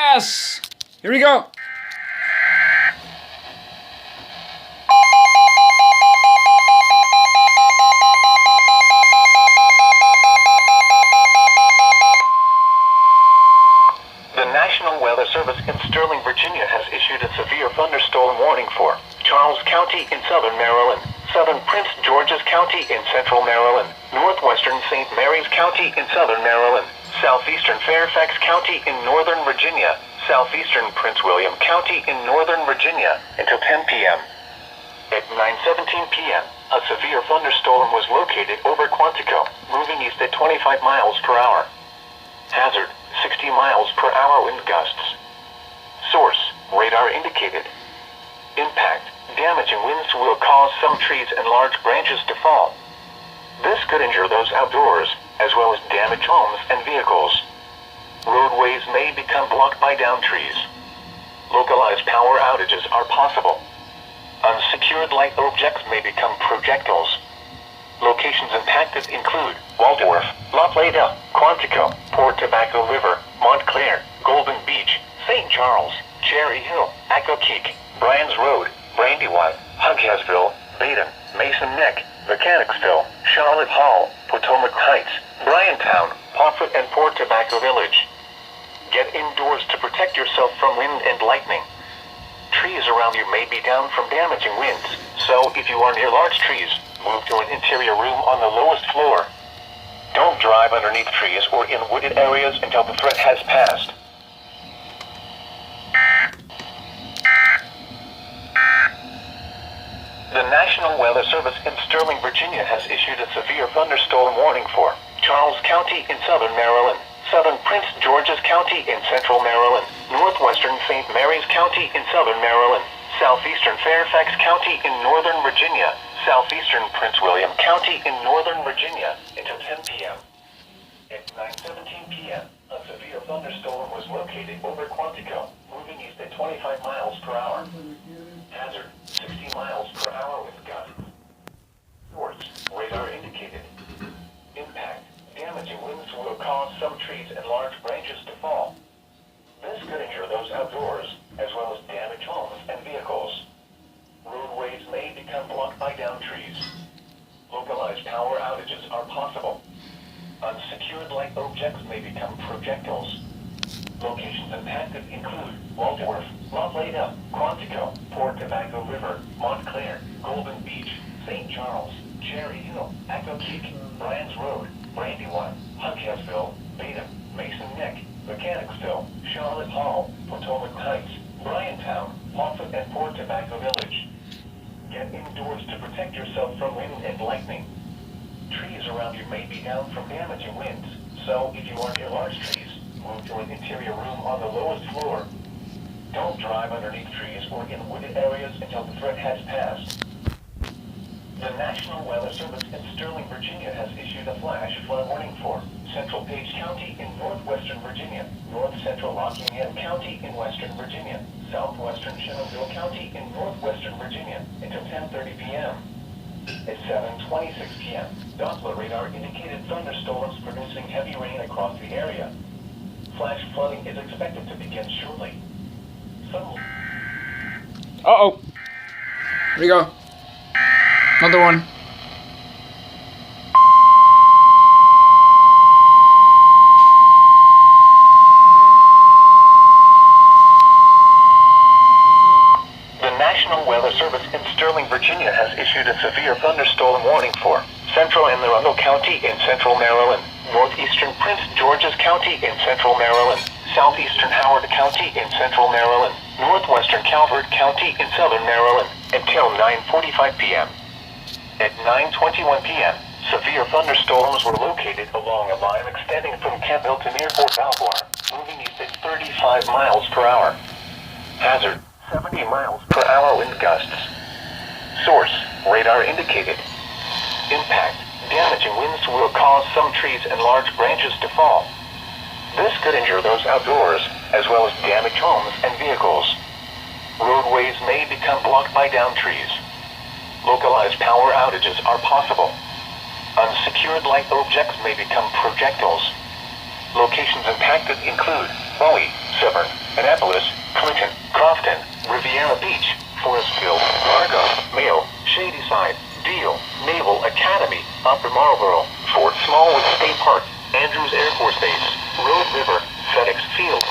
EAS! Here we go! The National Weather Service in Sterling, Virginia has issued a severe thunderstorm warning for Charles County in southern Maryland, southern Prince George's County in central Maryland, northwestern St. Mary's County in southern Maryland, southeastern Fairfax County in northern Virginia, southeastern Prince William County in northern Virginia until 10 p.m. At 9:17 p.m., a severe thunderstorm was located over Quantico, moving east at 25 miles per hour. Hazard, 60 miles per hour wind gusts. Source, radar indicated. Impact, damaging winds will cause some trees and large branches to fall. This could injure those outdoors, as well as damage homes and vehicles. Roadways may become blocked by downed trees. Localized power outages are possible. Unsecured light objects may become projectiles. Locations impacted include Waldorf, La Plata, Quantico, Port Tobacco River, Montclair, Golden Beach, St. Charles, Cherry Hill, Accokeek, Bryan's Road, Brandywine, Hughesville, Baden, Mason Neck, Mechanicsville, Charlotte Hall, Potomac Heights, Bryantown, Pomfret, and Port Tobacco Village. Get indoors to protect yourself from wind and lightning. Trees around you may be down from damaging winds, so if you are near large trees, move to an interior room on the lowest floor. Don't drive underneath trees or in wooded areas until the threat has passed. The National Weather Service in Sterling, Virginia has issued a severe thunderstorm warning for Charles County in southern Maryland, southern Prince George's County in central Maryland, northwestern St. Mary's County in southern Maryland, southeastern Fairfax County in northern Virginia, southeastern Prince William County in northern Virginia until 10 p.m. At 9:17 p.m., a severe thunderstorm was located over Quantico, moving east at 25 miles per hour. Hazard, 60 miles per hour with gusts. Source, radar indicated. Impact, damaging winds will cause some trees and large branches to fall. This could injure those outdoors, as well as damage homes and vehicles. Roadways may become blocked by downed trees. Localized power outages are possible. Unsecured light objects may become projectiles. Locations impacted include Waldorf, La Plata, Quantico, Port Tobacco River, Montclair, Golden Beach, St. Charles, Cherry Hill, Accokeek, Bryan's Road, Brandywine, Hughesville, Baden, Mason Neck, Mechanicsville, Charlotte Hall, Potomac Heights, Bryantown, Pomfret, and Port Tobacco Village. Get indoors to protect yourself from wind and lightning. Trees around you may be down from damaging winds, so if you are near large trees, move to an interior room on the lowest floor. Don't drive underneath trees or in wooded areas until the threat has passed. The National Weather Service in Sterling, Virginia has issued a flash flood warning for Central Page County in northwestern Virginia, north central Rockingham County in western Virginia, southwestern Shenandoah County in northwestern Virginia until 10:30 p.m. At 7:26 p.m., Doppler radar indicated thunderstorms producing heavy rain across the area. Flash flooding is expected to begin shortly. Uh-oh. Here we go. Another one. The National Weather Service in Sterling, Virginia has issued a severe thunderstorm warning for central Anne Arundel County in central Maryland, northeastern Prince George's County in central Maryland, southeastern Howard County in central Maryland, northwestern Calvert County in southern Maryland until 9:45 p.m. At 9:21 p.m., severe thunderstorms were located along a line extending from Campbell to near Fort Belvoir, moving east at 35 miles per hour. Hazard, 70 miles per hour wind gusts. Source, radar indicated. Impact, damaging winds will cause some trees and large branches to fall. This could injure those outdoors, as well as damage homes and vehicles. Roadways may become blocked by downed trees. Localized power outages are possible. Unsecured light objects may become projectiles. Locations impacted include Bowie, Severn, Annapolis, Clinton, Crofton, Riviera Beach, Forestville, Largo, Mayo, Shadyside, Deal, Naval Academy, Upper Marlboro, Fort Smallwood State Park, Andrews Air Force Base, Road River, FedEx Field,